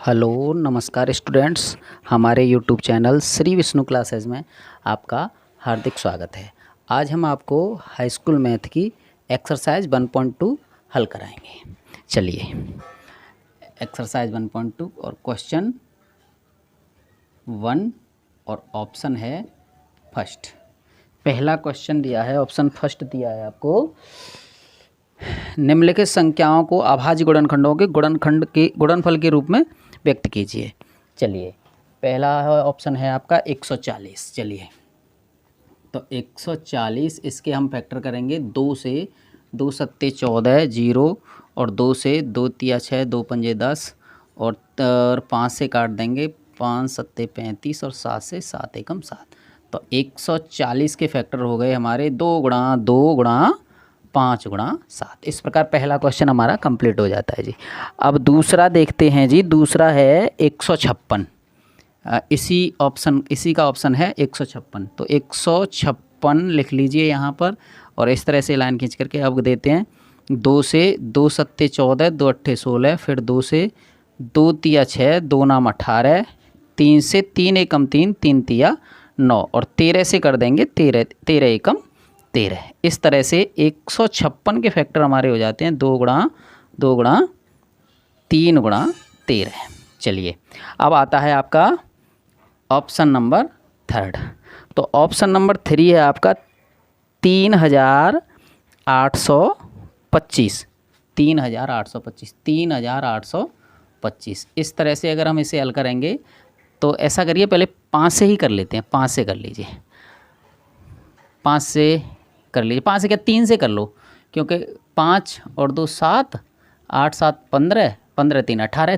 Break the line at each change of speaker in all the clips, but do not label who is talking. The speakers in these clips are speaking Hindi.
हेलो नमस्कार स्टूडेंट्स, हमारे YouTube channel Shri Vishnu classes में आपका हार्दिक स्वागत है। आज हम आपको हाई स्कूल मैथ की एक्सरसाइज 1.2 हल कराएंगे। चलिए, एक्सरसाइज 1.2 और क्वेश्चन 1 और ऑप्शन है फर्स्ट। पहला क्वेश्चन दिया है, ऑप्शन फर्स्ट दिया है आपको, निम्नलिखित संख्याओं को अभाज्य गुणनखंडों के गुणनफल के रूप में व्यक्त कीजिए। चलिए, पहला ऑप्शन है आपका 140। चलिए, तो 140 इसके हम फैक्टर करेंगे 2 से। 2 सत्ते 14 0, और 2 से 2 तिया 6, 2 पंजे 10, और 5 से काट देंगे 5 सत्ते 35, और 7 से 7 एकम 7। तो 140 के फैक्टर हो गए हमारे 2 गुणा 2 गुणा 5 गुणा 7। इस प्रकार पहला क्वेश्चन हमारा कंप्लीट हो जाता है जी। अब दूसरा देखते हैं जी। दूसरा है 156। इसी का ऑप्शन है 156। तो 156 लिख लीजिए यहाँ पर, और इस तरह से लाइन खींच करके अब देते हैं 2 से। 2 सत्ते 14, 2 अट्ठे 16, फिर 2 से 2 तिया 6, 2 नाम 18, 3 से 3 एकम 3, 3 तिया 9, और 13 से कर देंगे 13 एकम 13। इस तरह से 156 के फैक्टर हमारे हो जाते हैं 2 गुणा 2 गुणा 3 गुणा 13। चलिए, अब आता है आपका ऑप्शन नंबर थर्ड। तो ऑप्शन नंबर 3 है आपका 3825। 3825 इस तरह से अगर हम इसे हल करेंगे तो ऐसा करिए, पहले 5 से ही कर लेते हैं। 5 से कर लीजिए, 5 से कर लीजिए। 5 से क्या, 3 से कर लो, क्योंकि 5 और 2 7, 8 7 15, 15 3 18,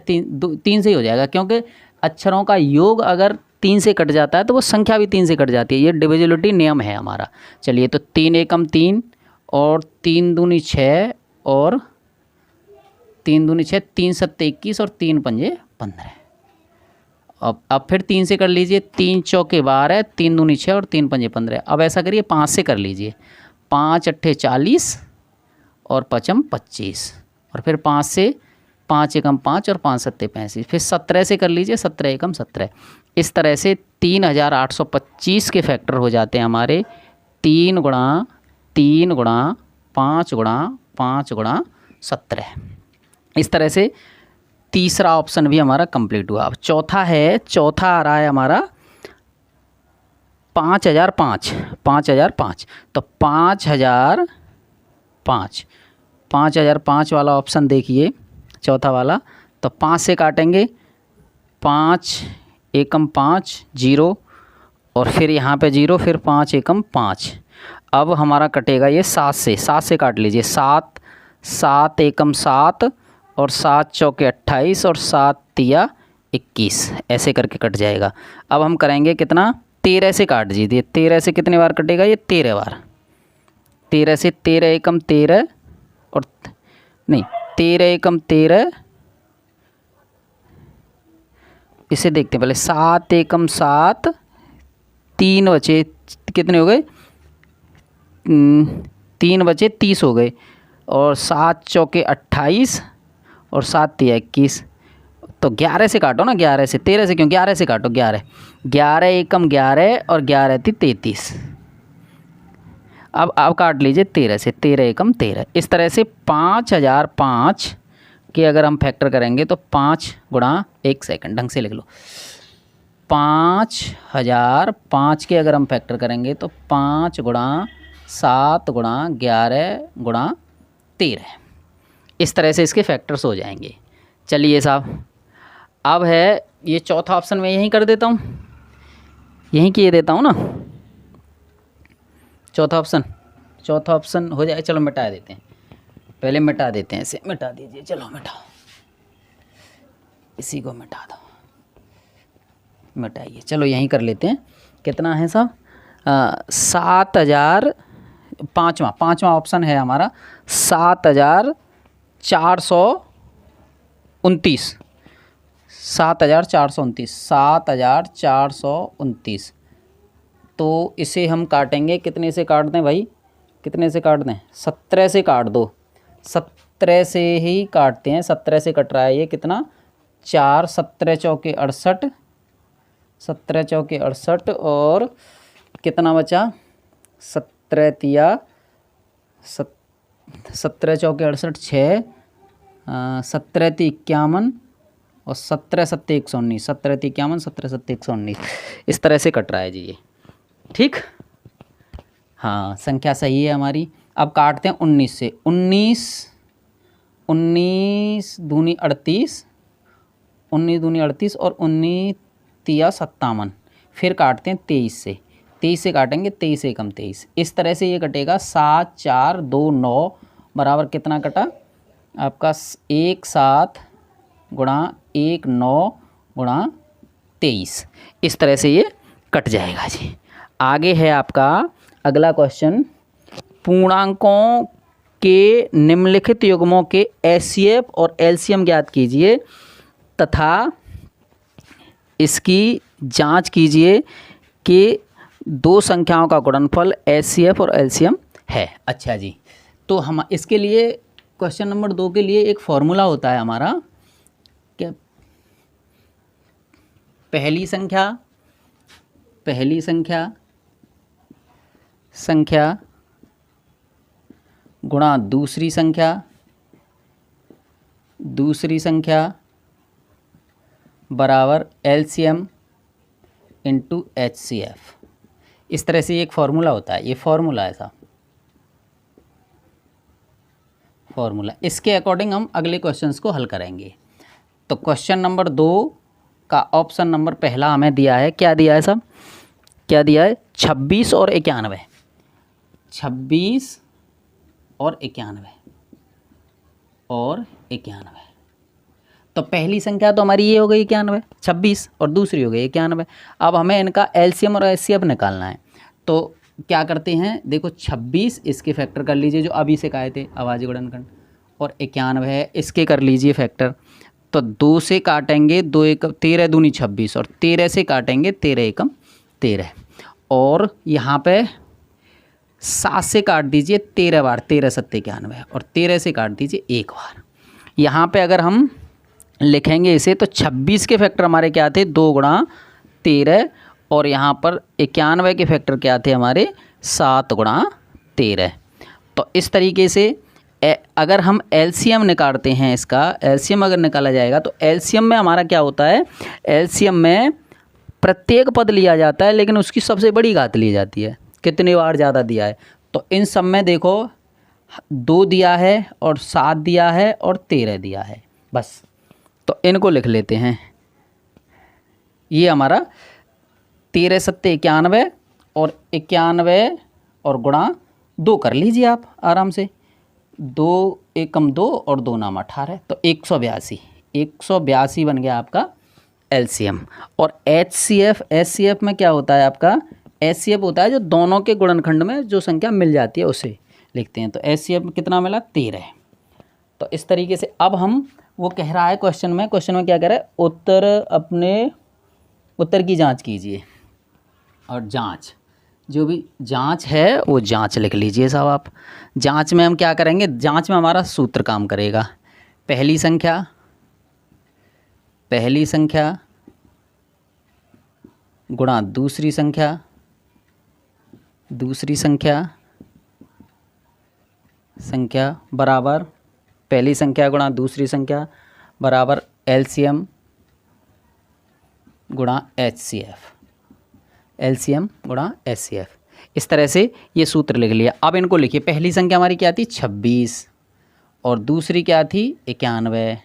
3 से ही हो जाएगा, क्योंकि अक्षरों का योग अगर 3 से कट जाता है तो वो संख्या भी 3 से कट जाती है। ये डिविजिबिलिटी नियम है हमारा। चलिए, तो 3 एकम 3, और 3 दूनी 6, और 3 दूनी 6, 3 सत्ते 21, और 3 पंजे 15। अब फिर 3 से कर लीजिए। 3 चौके 12, 3 दूनी 6, और 3 पंजे 15। अब ऐसा करिए 5 से कर लीजिए। 5 अट्ठे 40, और 5 25, और फिर 5 से 5 एकम 5, और 5 सत्ते 35। फिर 17 से कर लीजिए। 17 एकम 17। इस तरह से 3825 के फैक्टर हो जाते हैं हमारे 3 गुणा 3 गुणा 5 गुणा 5 गुणा 17। इस तरह से तीसरा ऑप्शन भी हमारा कंप्लीट हुआ। अब चौथा आ रहा है हमारा 5005। 5005। तो 5005 वाला ऑप्शन देखिए, चौथा वाला। तो 5 से काटेंगे, 5 एकम 5 0, और फिर यहाँ पे 0, फिर 5 एकम 5। अब हमारा कटेगा ये 7 से। 7 से काट लीजिए। 7 एकम 7, और 7 चौके 28, और 7 तिया 21, ऐसे करके कट जाएगा। अब हम करेंगे कितना, 13 से काट दीजिए। 13 से कितने बार कटेगा ये, 13 बार। 13 से 13 एकम 13, और नहीं 13 एकम 13। इसे देखते हैं पहले। 7 एकम 7, 3 बचे कितने हो गए, 3 बचे 30 हो गए, और 7 चौके 28, और 7 तिया 21। तो 11 से काटो ना, 11 से। 13 से क्यों, 11 से काटो। 11 एकम 11, और 11 थी 33। अब काट लीजिए 13 से। 13 एकम 13। इस तरह से 5005 के अगर हम फैक्टर करेंगे तो 5 गुणा, एक सेकंड ढंग से लिख लो, 5005 के अगर हम फैक्टर करेंगे तो 5 गुणा 7 गुणा 11 गुणा 13। इस तरह से इसके फैक्टर्स हो जाएंगे। चलिए साहब, अब है ये चौथा ऑप्शन मैं यहीं कर देता हूँ, यहीं किए देता हूँ ना। चौथा ऑप्शन हो जाए। चलो मिटा देते हैं, पहले मिटा देते हैं इसे। मिटा दीजिए, चलो मिटाओ, इसी को मिटा दो, मिटाइए। चलो यहीं कर लेते हैं। कितना है साहब, 7000। पाँचवा ऑप्शन है हमारा 7429। 7429। 7429। तो इसे हम काटेंगे, कितने से काट दें भाई, कितने से काट दें, 17 से काट दो। 17 से ही काटते हैं। 17 से कट रहा है ये कितना, 4 17 चौके 68, 17 चौके 68 और कितना बचा 17 तिया 17 चौके 68 6, 17 ती 51 और 17 सत्ते 119, 17 ती 51, 17 सत्ते 119, इस तरह से कट रहा है जी ये। ठीक, हाँ संख्या सही है हमारी। अब काटते हैं 19 से। 19 दूनी 38, 19 दूनी 38 और 19 तिया 57। फिर काटते हैं 23 से। 23 से काटेंगे, 23 से कम 23, इस तरह से ये कटेगा। 7 4 2 9 बराबर कितना कटा आपका 1 7 गुणा 1 9 गुणा 23, इस तरह से ये कट जाएगा जी। आगे है आपका अगला क्वेश्चन, पूर्णांकों के निम्नलिखित युग्मों के एचसीएफ और एलसीएम ज्ञात कीजिए तथा इसकी जांच कीजिए कि दो संख्याओं का गुणनफल एचसीएफ और एलसीएम है। अच्छा जी, तो हम इसके लिए क्वेश्चन नंबर 2 के लिए एक फॉर्मूला होता है हमारा, क्या पहली संख्या गुणा दूसरी संख्या बराबर एलसीएम इंटू एचसीएफ। इस तरह से एक फॉर्मूला होता है, ये फॉर्मूला है साहब, फॉर्मूला। इसके अकॉर्डिंग हम अगले क्वेश्चंस को हल करेंगे। तो क्वेश्चन नंबर 2 का ऑप्शन नंबर पहला हमें दिया है, क्या दिया है साहब, क्या दिया है 26 और 91, 26 और 91 तो पहली संख्या तो हमारी ये हो गई 91 26 और दूसरी हो गई 91। अब हमें इनका एलसीएम और एचसीएफ निकालना है। तो क्या करते हैं, देखो 26 इसके फैक्टर कर लीजिए जो अभी से कहे थे अभाज्य गुणनखंड, और 91 है इसके कर लीजिए फैक्टर। तो 2 से काटेंगे 2 एकम 13 दूनी 26 और 13 से काटेंगे 13 एकम 13 और यहाँ पे 7 से काट दीजिए 13 बार, 13 सत्ते 91 और 13 से काट दीजिए एक बार। यहाँ पे अगर हम लिखेंगे इसे तो 26 के फैक्टर हमारे क्या थे 2 गुणा 13 और यहाँ पर 91 के फैक्टर क्या थे हमारे 7 गुणा 13। तो इस तरीके से अगर हम एलसीएम निकालते हैं, इसका एलसीएम अगर निकाला जाएगा तो एलसीएम में हमारा क्या होता है, एलसीएम में प्रत्येक पद लिया जाता है लेकिन उसकी सबसे बड़ी घात ली जाती है, कितनी बार ज़्यादा दिया है। तो इन सब में देखो 2 दिया है और 7 दिया है और 13 दिया है, बस। तो इनको लिख लेते हैं, ये हमारा 13 सत्ते 91 और 91 और गुणा 2 कर लीजिए आप आराम से, 2 एकम 2 और 2 नाम 18 तो 182 बन गया आपका एलसीएम। और एचसीएफ में क्या होता है आपका, एचसीएफ होता है जो दोनों के गुणनखंड में जो संख्या मिल जाती है उसे लिखते हैं। तो एचसीएफ में कितना मिला 13। तो इस तरीके से अब हम वो कह रहा है क्वेश्चन में क्या कह रहा है, उत्तर की जांच कीजिए और जांच जो भी जांच है वो जांच लिख लीजिए साहब आप। जांच में हम क्या करेंगे, जांच में हमारा सूत्र काम करेगा, पहली संख्या गुणा दूसरी संख्या बराबर पहली संख्या गुणा दूसरी संख्या बराबर एलसीएम गुणा एचसीएफ, इस तरह से ये सूत्र लिख लिया। अब इनको लिखिए, पहली संख्या हमारी क्या थी 26 और दूसरी क्या थी 91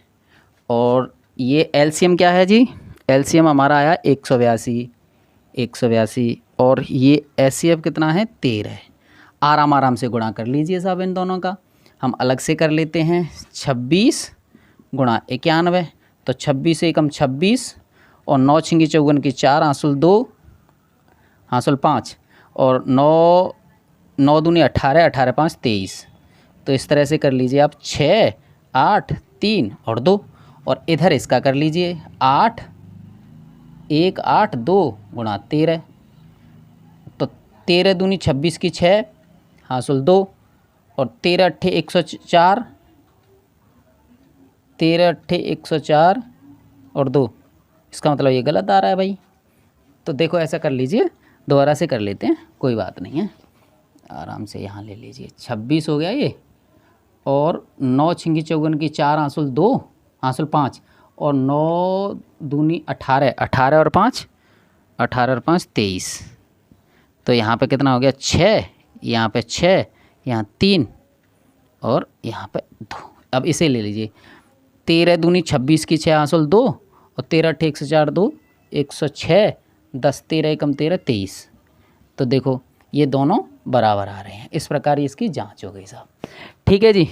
और ये एलसीएम क्या है जी, एलसीएम हमारा आया 182 और ये एचसीएफ कितना है 13। आराम से गुणा कर लीजिए साहब इन दोनों का। हम अलग से कर लेते हैं 26 गुणा 91 तो 26 एकम 26 और 9 छिंगी 54 की 4 हासिल 2 हासिल 5 और 9 दूनी 18 18 5 23। तो इस तरह से कर लीजिए आप 6 8 3 और 2 और इधर इसका कर लीजिए 8 1 8 2 गुणा 13 तो 13 दूनी 26 की 6 हासिल 2 और 13 अट्ठे 104 13 अट्ठे 104 और 2, इसका मतलब ये गलत आ रहा है भाई। तो देखो ऐसा कर लीजिए, दोबारा से कर लेते हैं, कोई बात नहीं है, आराम से यहाँ ले लीजिए। 26 हो गया ये, और 9 छिंगी चौगन की 4 आंसुल 2 आंसुल 5, और 9 दूनी 18, 18 और 5, 18 और 5 23। तो यहाँ पे कितना हो गया 6, यहाँ पे 6, यहाँ 3 और यहाँ पे 2। अब इसे ले लीजिए, 13 दूनी 26 की 6 आंसुल 2, और 13 1 से 4 2 106, 10 13 एकम 13 23। तो देखो ये दोनों बराबर आ रहे हैं। इस प्रकार इसकी जांच हो गई साहब। ठीक है जी।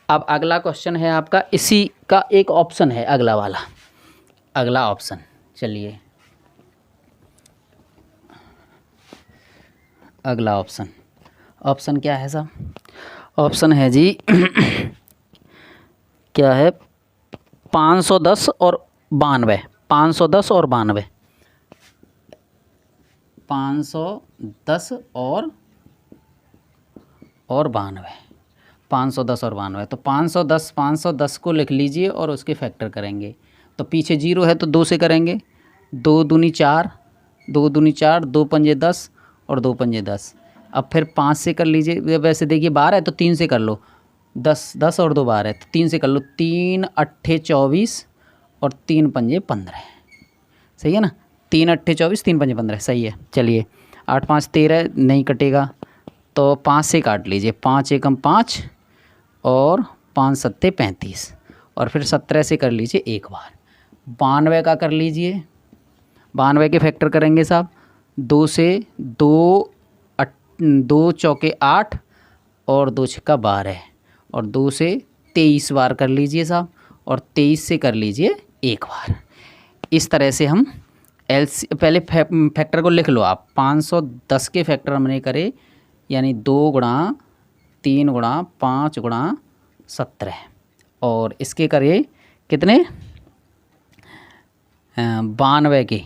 अब अगला क्वेश्चन है आपका, इसी का एक ऑप्शन है अगला वाला, अगला ऑप्शन। चलिए अगला ऑप्शन, ऑप्शन क्या है साहब? ऑप्शन है जी क्या है, 510 और 92, 510 और 92, 510 और 92, 510 और 92। तो 510 को लिख लीजिए और उसके फैक्टर करेंगे। तो पीछे 0 है तो 2 से करेंगे, 2 दूनी 4, 2 दूनी 4, 2 पंजे 10 और 2 पंजे 10। अब फिर 5 से कर लीजिए, वैसे देखिए 12 है तो 3 से कर लो, 10 10 और 2 12 है तो 3 से कर लो, 3 अट्ठे 24 और 3 पंजे 15। सही है ना, 3 अट्ठे 24, 3 पंजे 15, सही है। चलिए 8 5 13 नहीं कटेगा तो 5 से काट लीजिए, 5 एकम 5 और 5 सत्ते 35, और फिर 17 से कर लीजिए एक बार। 92 का कर लीजिए, 92 के फैक्टर करेंगे साहब, 2 से 2 चौके 8 और 2 छक्का 12, और 2 से 23 बार कर लीजिए साहब, और 23 से कर लीजिए एक बार। इस तरह से हम पहले फैक्टर को लिख लो आप। 510 के फैक्टर हमने करे, यानी 2 गुणा 3 गुणा 5 गुणा 17, और इसके करिए कितने 92 के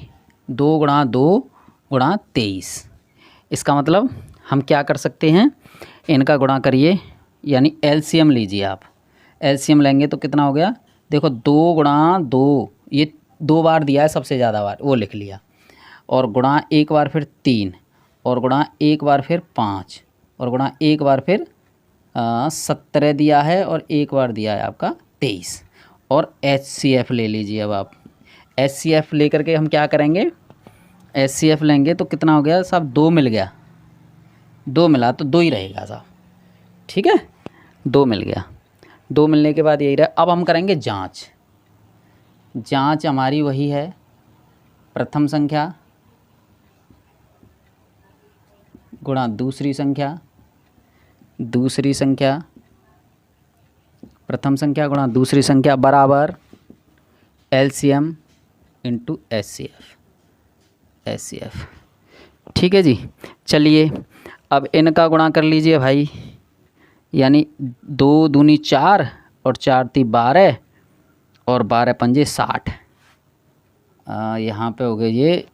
2 गुणा 2 गुणा 23। इसका मतलब हम क्या कर सकते हैं, इनका गुणा करिए, यानी एलसीएम लीजिए आप। एलसीएम लेंगे तो कितना हो गया, देखो 2 गुणा 2, ये 2 बार दिया है सबसे ज़्यादा बार, वो लिख लिया, और गुणा एक बार फिर 3, और गुणा एक बार फिर 5, और गुणा एक बार फिर 17 दिया है, और एक बार दिया है आपका 23। और HCF ले लीजिए। अब आप HCF लेकर के हम क्या करेंगे, HCF लेंगे तो कितना हो गया साहब, 2 मिल गया, 2 मिला तो 2 ही रहेगा साहब। ठीक है, 2 मिल गया, 2 मिलने के बाद यही रहा। अब हम करेंगे जांच। जांच हमारी वही है, प्रथम संख्या गुणा दूसरी संख्या, दूसरी संख्या प्रथम संख्या गुणा दूसरी संख्या बराबर LCM इंटू HCF। ठीक है जी। चलिए अब इनका गुणा कर लीजिए भाई, यानी 2 दूनी 4 और 4 ती 12 और 12 पंजे 60। यहाँ पे हो गए ये,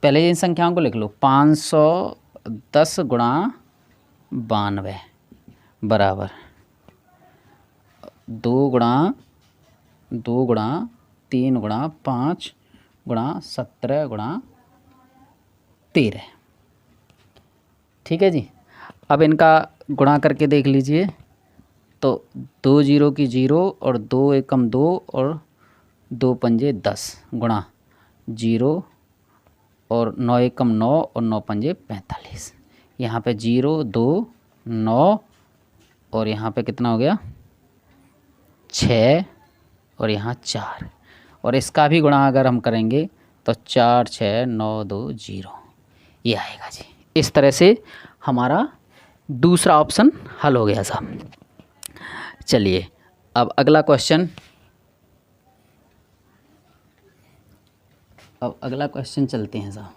पहले इन संख्याओं को लिख लो, 510 गुणा 92 बराबर 2 गुणा 3 गुणा 5 गुणा 17 गुणा 13। ठीक है जी। अब इनका गुणा करके देख लीजिए, तो 2 0 की 0 और 2 एकम 2 और 2 पंजे 10 गुणा 0 और 9 एकम 9 और 9 पंजे 45। यहाँ पे 0 2 9 और यहाँ पे कितना हो गया 6 और यहाँ 4, और इसका भी गुणा अगर हम करेंगे तो 4 6 9 2 0 ये आएगा जी। इस तरह से हमारा दूसरा ऑप्शन हल हो गया साहब। चलिए अब अगला क्वेश्चन, अब अगला क्वेश्चन चलते हैं साहब।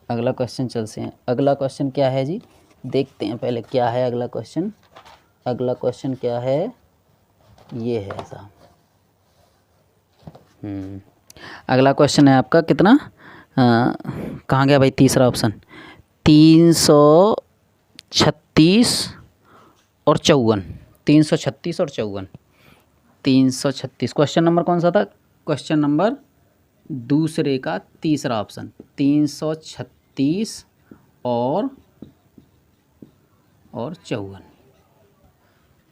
अगला क्वेश्चन चलते हैं। अगला क्वेश्चन क्या है जी, देखते हैं पहले क्या है अगला क्वेश्चन। अगला क्वेश्चन क्या है, ये है साहब। अगला क्वेश्चन है आपका कितना, कहाँ गया भाई तीसरा ऑप्शन, 336 और 54। 336 और 54, 336। क्वेश्चन नंबर कौन सा था? क्वेश्चन नंबर दूसरे का तीसरा ऑप्शन, 336 और 54,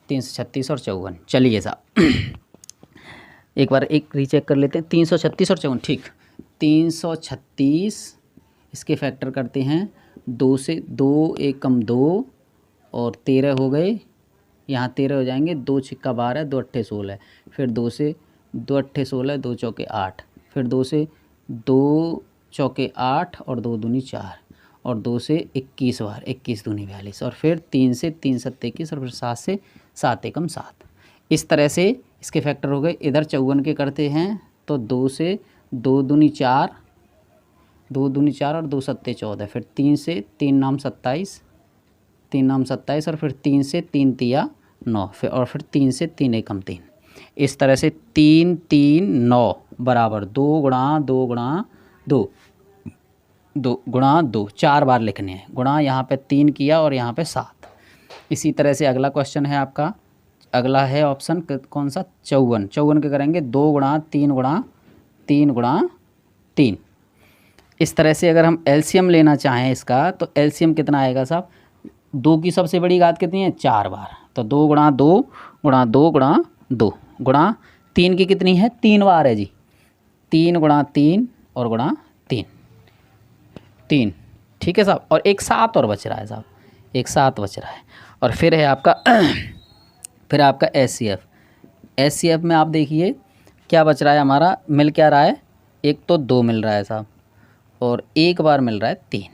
336 और 54। चलिए साहब एक बार एक रीचेक कर लेते हैं। 336 और 54, ठीक। 336 इसके फैक्टर करते हैं, 2 से 2 एक कम 2 और 13 हो गए, यहाँ 13 हो जाएंगे, 2 छिक्का 12, 2 अट्ठे 16, फिर 2 से 2 अट्ठे 16, 2 चौके 8, फिर 2 से 2 चौके 8 और 2 दूनी 4 और 2 से 21 बार, 21 दूनी 42 और फिर 3 से 3 सत्ते 21 और फिर 7 से 7 एकम 7। इस तरह से इसके फैक्टर हो गए। इधर 54 के करते हैं तो 2 से 2 दूनी 4, 2 दूनी 4 और 2 सत्ते 14, फिर 3 से 3 नाम 27, 3 नाम 27 और फिर 3 से 3 तिया 9, फिर और फिर 3 से 3 एकम 3। इस तरह से 3 3 9 बराबर 2 गुणा 2 गुणा 2, 2 गुणा 2, 4 बार लिखने हैं। गुणा यहाँ पे 3 किया और यहाँ पे 7। इसी तरह से अगला क्वेश्चन है आपका, अगला है ऑप्शन कौन सा? 54। 54 के करेंगे 2 गुणा 3 गुणा 3 गुणा 3। इस तरह से अगर हम एलसीएम लेना चाहें इसका, तो एलसीएम कितना आएगा साहब? 2 की सबसे बड़ी घात कितनी है? 4 बार, तो 2 गुणा 2 गुणा 2 गुणा 2 गुणा 3 की कितनी है? 3 बार है जी, 3 गुणा 3 और गुणा 3, 3, ठीक है साहब। और एक 7 और बच रहा है साहब, एक 7 बच रहा है। और फिर है आपका फिर आपका एचसीएफ। एचसीएफ में आप देखिए क्या बच रहा है हमारा, मिल क्या रहा है? एक तो 2 मिल रहा है साहब और एक बार मिल रहा है 3,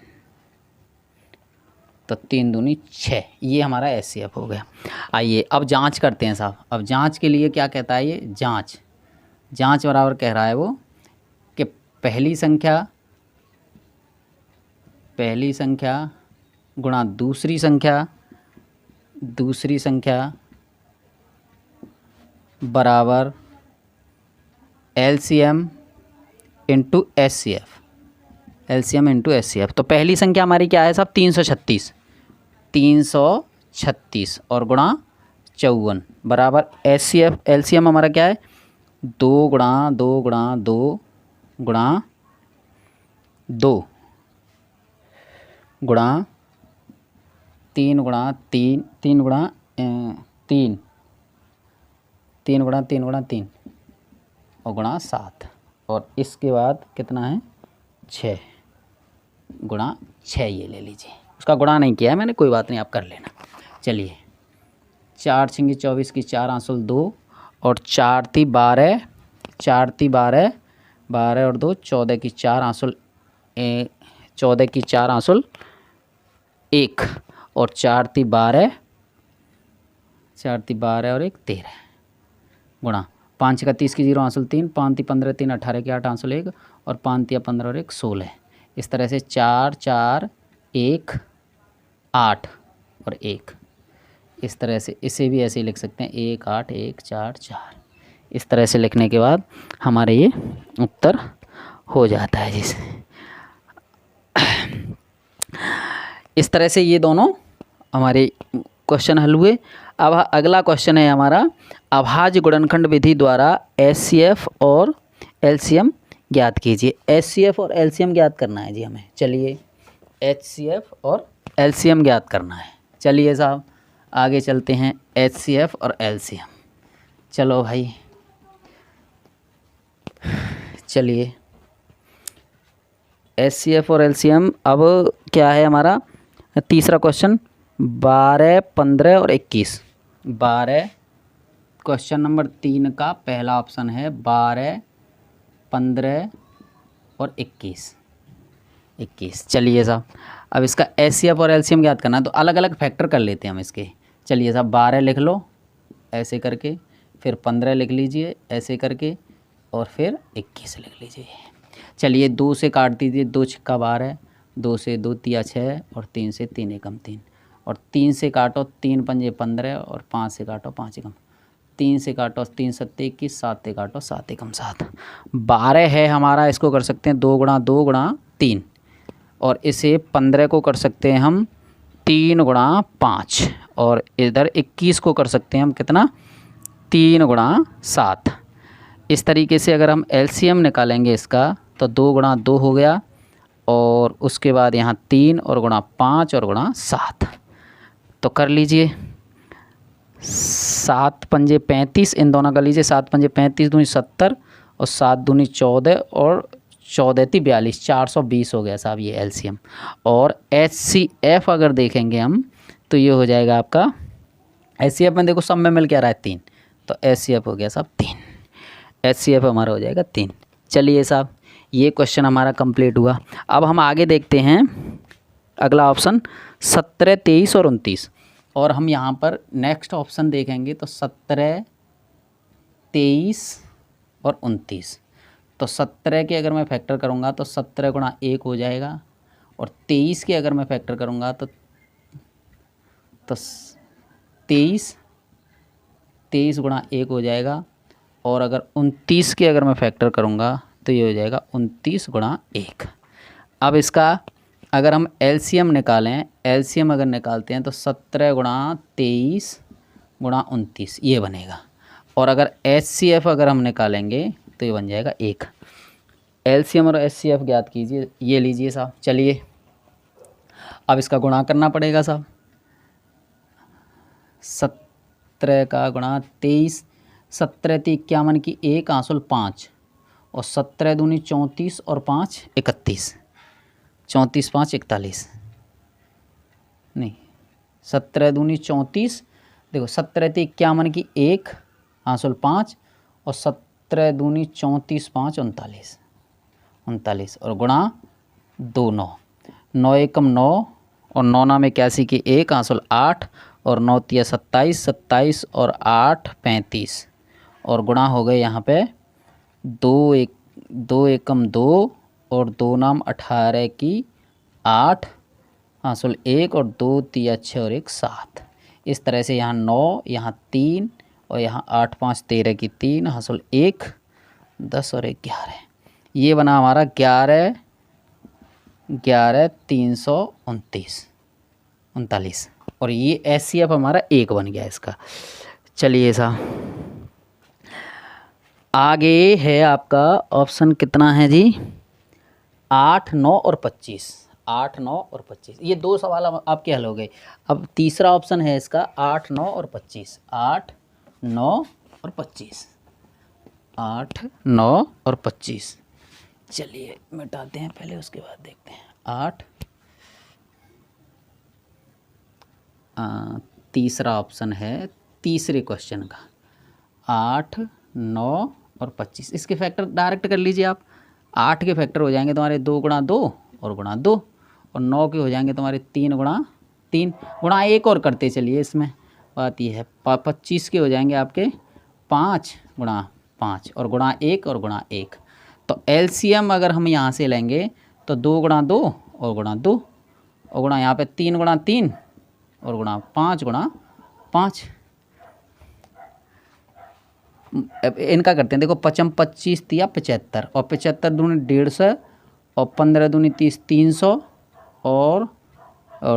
तो 3 दूनी 6, ये हमारा एचसीएफ हो गया। आइए अब जांच करते हैं साहब। अब जांच के लिए क्या कहता है ये? जांच बराबर कह रहा है वो कि पहली संख्या गुणा दूसरी संख्या बराबर LCM into HCF, LCM into HCF. तो पहली संख्या हमारी क्या है साहब? 336 और गुणा 54 बराबर एचसीएफ, एलसीएम हमारा क्या है? 2 गुणा 2 गुणा 2 गुणा 2 गुणा 3 गुणा 3, 3 गुणा 3, 3 गुणा 3 गुणा 3 और गुणा 7 और इसके बाद कितना है? 6 गुणा 6, ये ले लीजिए। उसका गुणा नहीं किया है मैंने, कोई बात नहीं, आप कर लेना। चलिए 4 छिंगी 24 की 4 आंसुल 2 और 4 ती 12, 4 ती 12, 12 और 2 14 की 4 आंसुल 14 की 4 आंसुल 1 और 4 ती 12, 4 ती 12 और 1 13 गुणा 5 का 30 की 0 आंसुल 3, 5 ती 15 3 18 की 8 आंसुल 1 और 5 तिया 15 और 1 16। इस तरह से 4 4 1 8 और 1, इस तरह से इसे भी ऐसे ही लिख सकते हैं 1 8 1 4 4। इस तरह से लिखने के बाद हमारे ये उत्तर हो जाता है जिसे इस तरह से ये दोनों हमारे क्वेश्चन हल हुए। अब अगला क्वेश्चन है हमारा, अभाज्य गुणनखंड विधि द्वारा एचसीएफ और एलसीएम ज्ञात कीजिए। एचसीएफ और एलसीएम ज्ञात करना है जी हमें। चलिए एचसीएफ और एलसीएम ज्ञात करना है। चलिए साहब आगे चलते हैं, एचसीएफ और एलसीएम। चलो भाई चलिए एचसीएफ और एलसीएम। अब क्या है हमारा तीसरा क्वेश्चन, 12 15 और 21। 12 क्वेश्चन नंबर 3 का पहला ऑप्शन है 12 15 और 21। चलिए साहब अब इसका एचसीएफ और एलसीएम ज्ञात करना है, तो अलग अलग फैक्टर कर लेते हैं हम इसके। चलिए साहब 12 लिख लो ऐसे करके, फिर 15 लिख लीजिए ऐसे करके और फिर 21 लिख लीजिए। चलिए 2 से काट दीजिए, 2 छिक्का 12, 2 से 2 तिया 6 और 3 से 3 एकम 3 और 3 से काटो 3 पंजे 15 और 5 से काटो 5 एकम, 3 से काटो 3 सत्ते 21, 7 से काटो 7 एकम 7। 12 है हमारा, इसको कर सकते हैं 2 गुणा 2 गुणा 3 और इसे 15 को कर सकते हैं हम 3 गुणा 5 और इधर 21 को कर सकते हैं हम कितना, 3 गुणा 7। इस तरीके से अगर हम एलसीएम निकालेंगे इसका तो 2 गुणा 2 हो गया, और उसके बाद यहाँ 3 और गुणा 5 और गुणा 7। तो कर लीजिए 7 पंजे 35, इन दोनों का लीजिए, 7 पंजे 35 दूनी 70 और 7 दूनी 14 और 14 × 42, 420 हो गया साहब ये एलसीएम। और एचसीएफ अगर देखेंगे हम तो ये हो जाएगा आपका, एचसीएफ में देखो सब में मिल के आ रहा है 3, तो एचसीएफ हो गया साहब 3, एचसीएफ हमारा हो जाएगा 3। चलिए साहब ये क्वेश्चन हमारा कंप्लीट हुआ। अब हम आगे देखते हैं अगला ऑप्शन 17, 23 और 29, और हम यहाँ पर नेक्स्ट ऑप्शन देखेंगे तो 17, 23 और 29। तो 17 के अगर मैं फैक्टर करूँगा तो 17 गुणा 1 हो जाएगा, और 23 के अगर मैं फैक्टर करूँगा तो 23 गुणा 1 हो जाएगा, और अगर 29 के अगर मैं फैक्टर करूँगा तो ये हो जाएगा 29 गुणा 1। अब इसका अगर हम एलसीएम निकालें, एलसीएम अगर निकालते हैं तो 17 गुणा 23 गुणा 29 ये बनेगा, और अगर एचसीएफ अगर हम निकालेंगे तो ये बन जाएगा 1। एलसीएम और एचसीएफ ज्ञात कीजिए, ये लीजिए साहब। चलिए अब इसका गुणा करना पड़ेगा साहब, 17 का गुणा 23, 17 × 51 की 1 आंसुल 5, और 17 दूनी 34 और 5 31, 34 5 41, नहीं 17 दूनी 34, देखो 17 × 51 की 1 आंसुल 5, और 17 दूनी 34 5 39, और गुणा 2 9, 9 एकम 9 और 9 नाम 81 की 1 आंसुल 8, और 9 × 27 27 और 8 35, और गुणा हो गए यहाँ पे 2 एकम 2 और 2 नाम 18 की 8 आंसुल 1, और 2 × 6 और 1 7। इस तरह से यहाँ 9, यहाँ 3 और यहाँ 8 5 13 की 3 हासिल 1 10 और 1 11। ये बना हमारा 11 339, और ये एचसीएफ हमारा 1 बन गया इसका। चलिए साहब आगे है आपका ऑप्शन कितना है जी, 8 9 और 25। 8 9 और 25 ये 2 सवाल आपके हल हो गए। अब तीसरा ऑप्शन है इसका 8 9 और 25। 8 9 और 25, 8 9 और 25। चलिए मिटाते हैं पहले, उसके बाद देखते हैं। 8 तीसरा ऑप्शन है तीसरे क्वेश्चन का, 8 9 और 25। इसके फैक्टर डायरेक्ट कर लीजिए आप। 8 के फैक्टर हो जाएंगे तुम्हारे 2 गुणा 2 और गुणा 2, और 9 के हो जाएंगे तुम्हारे 3 गुणा 3 गुणा 1 और करते चलिए। इसमें बात ये है 25 के हो जाएंगे आपके 5 गुणा 5 और गुणा 1 और गुणा 1। तो एलसीएम अगर हम यहाँ से लेंगे तो 2 गुणा 2 और गुणा 2 और गुणा यहाँ पे 3 गुणा 3 और गुणा 5 गुणा 5। इनका करते हैं, देखो 55 25 तिया 75 और 75 दूनी 150 और 15 दूनी 30 300 और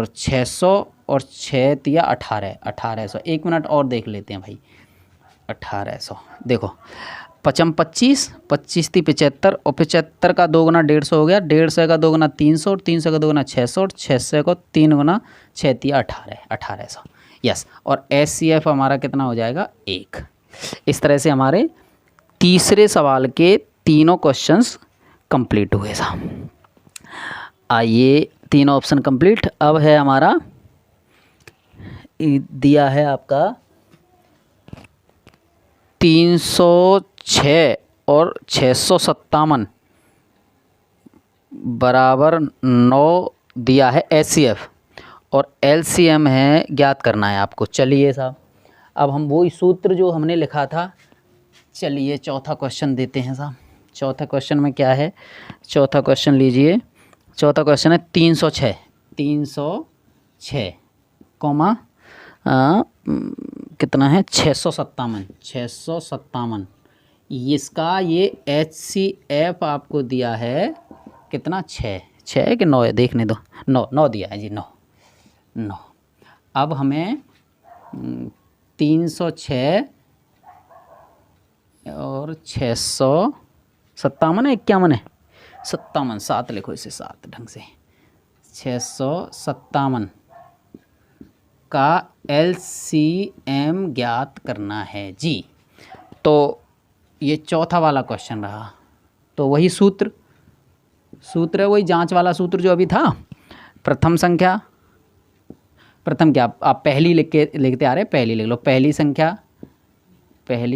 600 और 6 तिया 18 1800। 1 मिनट और देख लेते हैं भाई। 1800 देखो 55 25 25 थी 75 और 75 का 2 गुना 150 हो गया, 150 का 2 गुना 300 और 300 का 2 गुना 600 और 600 को 3 गुना 6 तिया 1800। यस, और एचसीएफ हमारा कितना हो जाएगा 1। इस तरह से हमारे तीसरे सवाल के तीनों क्वेश्चंस कंप्लीट हुए साहब। आइए तीनों ऑप्शन कंप्लीट। अब है हमारा दिया है आपका 306 और 657 बराबर 9 दिया है एचसीएफ, और एलसीएम है ज्ञात करना है आपको। चलिए साहब अब हम वही सूत्र जो हमने लिखा था, चलिए चौथा क्वेश्चन देते हैं साहब। चौथा क्वेश्चन में क्या है, चौथा क्वेश्चन लीजिए। चौथा क्वेश्चन है 306 कॉमा कितना है 657। इसका ये एचसीएफ आपको दिया है कितना 6 कि 9 है, देखने दो। 9 दिया है जी, 9। अब हमें 306 और 657 है, 51 है, 57, 7 लिखो इसे, 7 ढंग से, 657 का LCM ज्ञात करना है जी। तो ये चौथा वाला क्वेश्चन रहा। तो वही सूत्र है, वही जांच वाला सूत्र जो अभी था। प्रथम संख्या, प्रथम क्या आप पहली लिखते आ रहे हैं, पहली लिख लो, पहली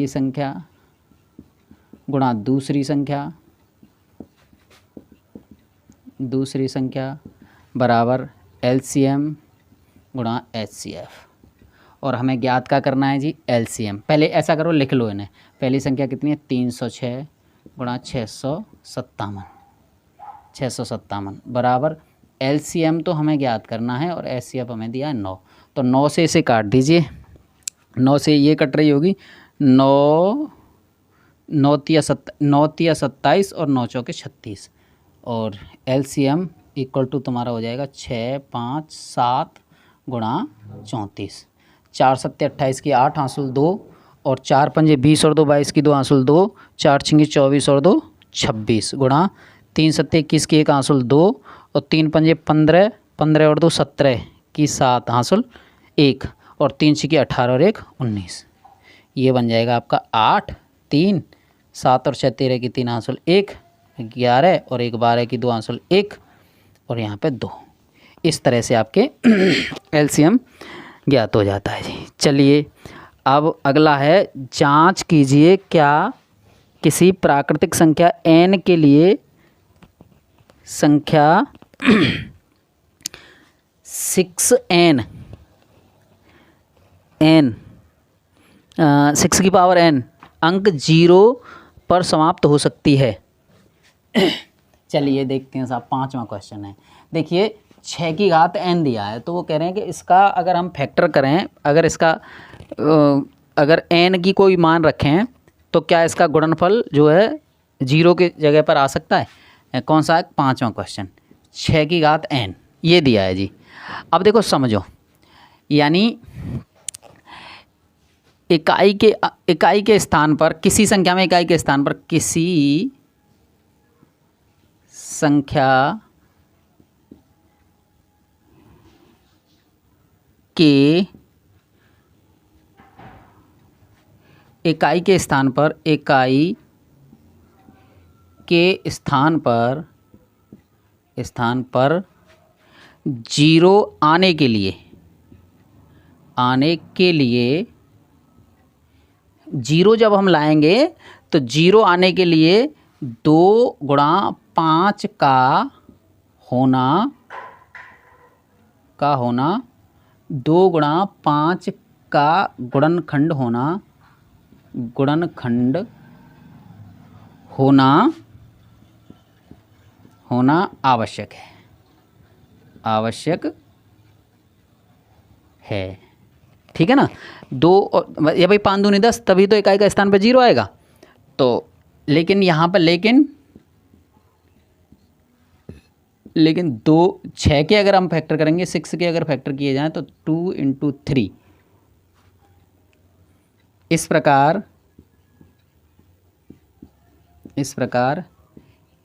संख्या गुणा दूसरी संख्या बराबर LCM गुणा HCF। और हमें ज्ञात क्या करना है जी, LCM। पहले ऐसा करो, लिख लो इन्हें। पहली संख्या कितनी है, 306 गुणा 657 बराबर LCM तो हमें ज्ञात करना है और HCF हमें दिया है 9। तो 9 से इसे काट दीजिए, 9 से ये कट रही होगी, 9 तिया 27 और 9 चौके 36, और LCM इक्वल टू तुम्हारा हो जाएगा 6, 5, 7 गुणा 34। 4 सत्ते 28 की 8 हासिल 2, और 4 पंजे 20 और 2 22 की 2 हासिल 2, 4 छिंगे 24 और 2 26 गुणा 3 सत्ते 21 की 1 हासिल 2, और 3 पंजे 15, 15 और 2 17 की 7 हासिल 1, और 3 छिके 18 और 1 19। ये बन जाएगा आपका 8, 3, 7 और 6 13 की 3 हासिल 1, 11 और 1 12 की 2 हासिल 1, और यहाँ पे 2। इस तरह से आपके LCM ज्ञात हो जाता है जी। चलिए अब अगला है, जांच कीजिए क्या किसी प्राकृतिक संख्या n के लिए संख्या 6n 6 की पावर n अंक 0 पर समाप्त हो सकती है। चलिए देखते हैं साहब, 5वां क्वेश्चन है। देखिए 6 की घात n दिया है, तो वो कह रहे हैं कि इसका अगर हम फैक्टर करें, अगर इसका अगर n की कोई मान रखें तो क्या इसका गुणनफल जो है 0 के जगह पर आ सकता है? कौन सा है? 5वां क्वेश्चन, 6 की घात n ये दिया है जी। अब देखो समझो, यानी इकाई के स्थान पर, किसी संख्या में इकाई के स्थान पर किसी संख्या के इकाई के स्थान पर 0 आने के लिए 0 जब हम लाएंगे तो 0 आने के लिए 2 गुणा 5 का होना 2 गुणा 5 का गुणनखंड होना आवश्यक है। ठीक है ना? 2 या भाई 5 दूनी 10, तभी तो इकाई का स्थान पर 0 आएगा। तो लेकिन यहाँ पर लेकिन 6 के अगर हम फैक्टर करेंगे, 6 के अगर फैक्टर किए जाएं तो 2 × 3। इस प्रकार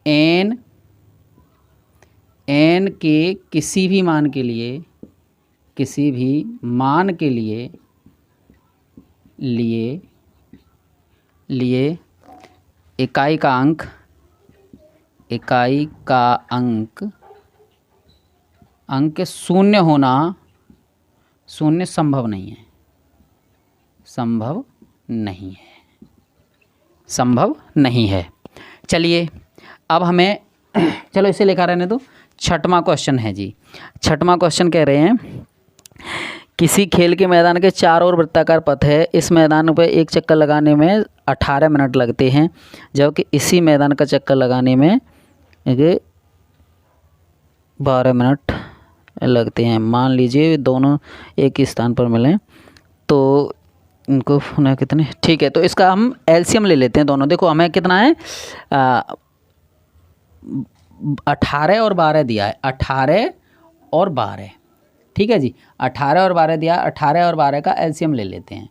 n के किसी भी मान के लिए इकाई का अंक शून्य संभव नहीं है। चलिए अब हमें, चलो इसे लिखा रहने दो। 6वां क्वेश्चन है जी। 6वां क्वेश्चन कह रहे हैं, किसी खेल के मैदान के चारों ओर वृत्ताकार पथ है। इस मैदान पर एक चक्कर लगाने में 18 मिनट लगते हैं, जबकि इसी मैदान का चक्कर लगाने में 12 मिनट लगते हैं। मान लीजिए दोनों एक ही स्थान पर मिलें तो इनको होना कितने? ठीक है, तो इसका हम LCM ले लेते हैं दोनों। देखो हमें कितना है, 18 और 12 दिया है, 18 और 12। ठीक है जी। 18 और 12 दिया, 18 और 12 का एलसीएम ले लेते हैं।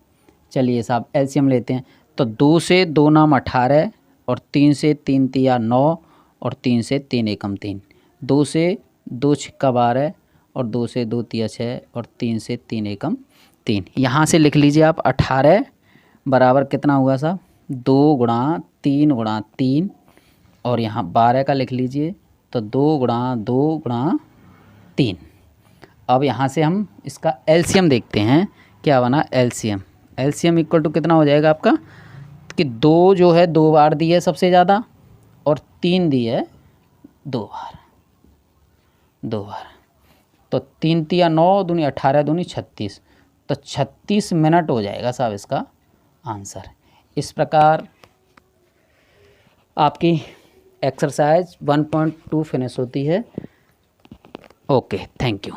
चलिए साहब एलसीएम लेते हैं। तो 2 से 2 नाम 18 और 3 से 3 तिया 9 और 3 से 3 एकम 3। 2 से 2 छिक्का 12 और 2 से 2 तिया 6 और 3 से 3 एकम 3। यहाँ से लिख लीजिए आप 18 बराबर कितना हुआ साहब 2 गुणा 3 गुणा 3 और यहाँ 12 का लिख लीजिए तो 2 गुणा 2 गुणा 3। अब यहाँ से हम इसका एलसीएम देखते हैं क्या बना। एलसीएम इक्वल टू कितना हो जाएगा आपका कि 2 जो है 2 बार दी है सबसे ज़्यादा और 3 दी है 2 बार। तो 3 तिया 9 दूनी 18 दूनी 36, तो 36 मिनट हो जाएगा साहब इसका आंसर। इस प्रकार आपकी एक्सरसाइज 1.2 फिनिश होती है। Okay, thank you.